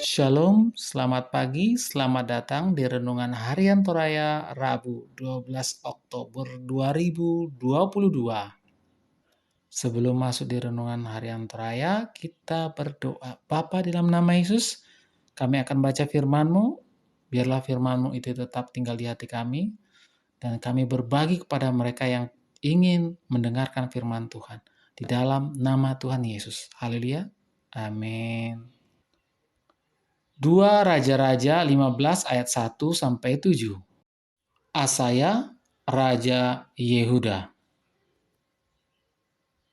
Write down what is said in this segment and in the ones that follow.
Shalom, selamat pagi, selamat datang di Renungan Harian Toraya Rabu 12 Oktober 2022. Sebelum masuk di Renungan Harian Toraya, kita berdoa. Bapa, dalam nama Yesus, kami akan baca firman-Mu. Biarlah firman-Mu itu tetap tinggal di hati kami, dan kami berbagi kepada mereka yang ingin mendengarkan firman Tuhan. Di dalam nama Tuhan Yesus. Haleluya. Amin. 2 Raja-Raja 15 ayat 1 sampai 7. Asaya, Raja Yehuda.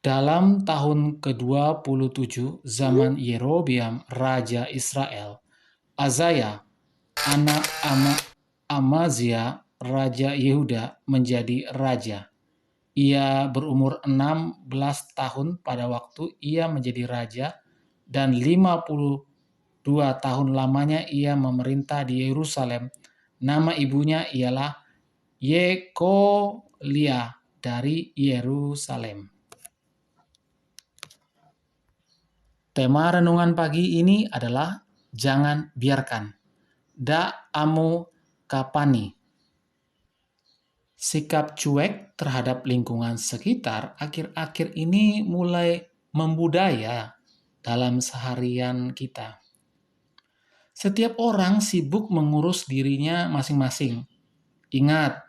Dalam tahun ke-27 zaman Yerobeam Raja Israel, Azaya, anak Amazia, Raja Yehuda, menjadi raja. Ia berumur 16 tahun pada waktu ia menjadi raja, dan 52 tahun lamanya ia memerintah di Yerusalem. Nama ibunya ialah Yekolia dari Yerusalem. Tema renungan pagi ini adalah jangan biarkan. Da amu kapani. Sikap cuek terhadap lingkungan sekitar akhir-akhir ini mulai membudaya dalam seharian kita. Setiap orang sibuk mengurus dirinya masing-masing. Ingat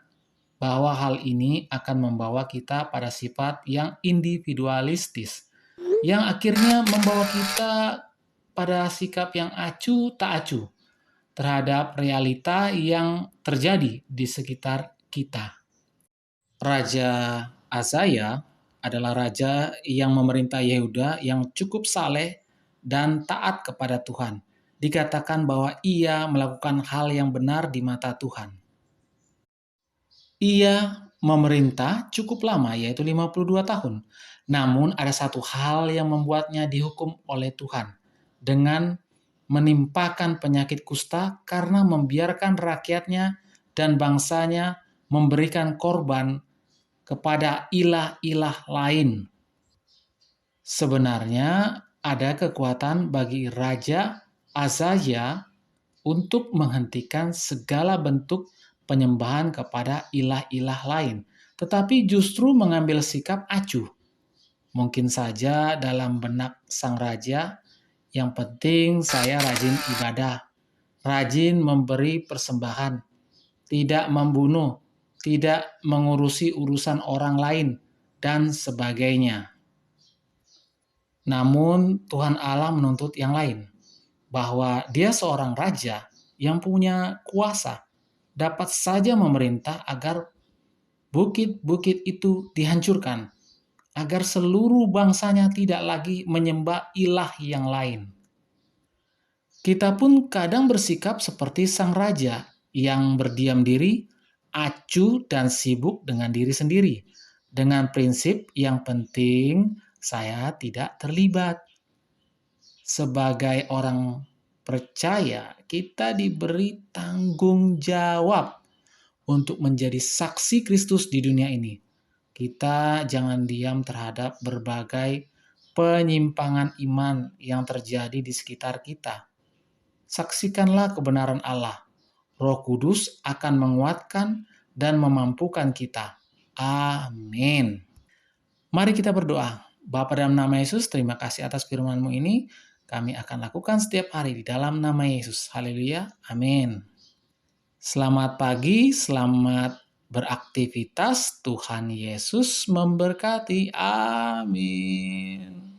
bahwa hal ini akan membawa kita pada sifat yang individualistis, yang akhirnya membawa kita pada sikap yang acuh tak acuh terhadap realita yang terjadi di sekitar kita. Raja Azaya adalah raja yang memerintah Yehuda yang cukup saleh dan taat kepada Tuhan. Dikatakan bahwa ia melakukan hal yang benar di mata Tuhan. Ia memerintah cukup lama, yaitu 52 tahun. Namun ada satu hal yang membuatnya dihukum oleh Tuhan dengan menimpakan penyakit kusta karena membiarkan rakyatnya dan bangsanya memberikan korban kepada ilah-ilah lain. Sebenarnya ada kekuatan bagi Raja Azaya untuk menghentikan segala bentuk penyembahan kepada ilah-ilah lain, tetapi justru mengambil sikap acuh. Mungkin saja dalam benak sang raja, yang penting saya rajin ibadah, rajin memberi persembahan, tidak membunuh, tidak mengurusi urusan orang lain, dan sebagainya. Namun Tuhan Allah menuntut yang lain, bahwa dia seorang raja yang punya kuasa, dapat saja memerintah agar bukit-bukit itu dihancurkan, agar seluruh bangsanya tidak lagi menyembah ilah yang lain. Kita pun kadang bersikap seperti sang raja yang berdiam diri, acuh dan sibuk dengan diri sendiri, dengan prinsip yang penting saya tidak terlibat. Sebagai orang percaya, kita diberi tanggung jawab untuk menjadi saksi Kristus di dunia ini. Kita jangan diam terhadap berbagai penyimpangan iman yang terjadi di sekitar kita. Saksikanlah kebenaran Allah. Roh Kudus akan menguatkan dan memampukan kita. Amin. Mari kita berdoa. Bapa, dalam nama Yesus, terima kasih atas firman-Mu ini. Kami akan lakukan setiap hari di dalam nama Yesus. Haleluya. Amin. Selamat pagi, selamat beraktivitas. Tuhan Yesus memberkati. Amin.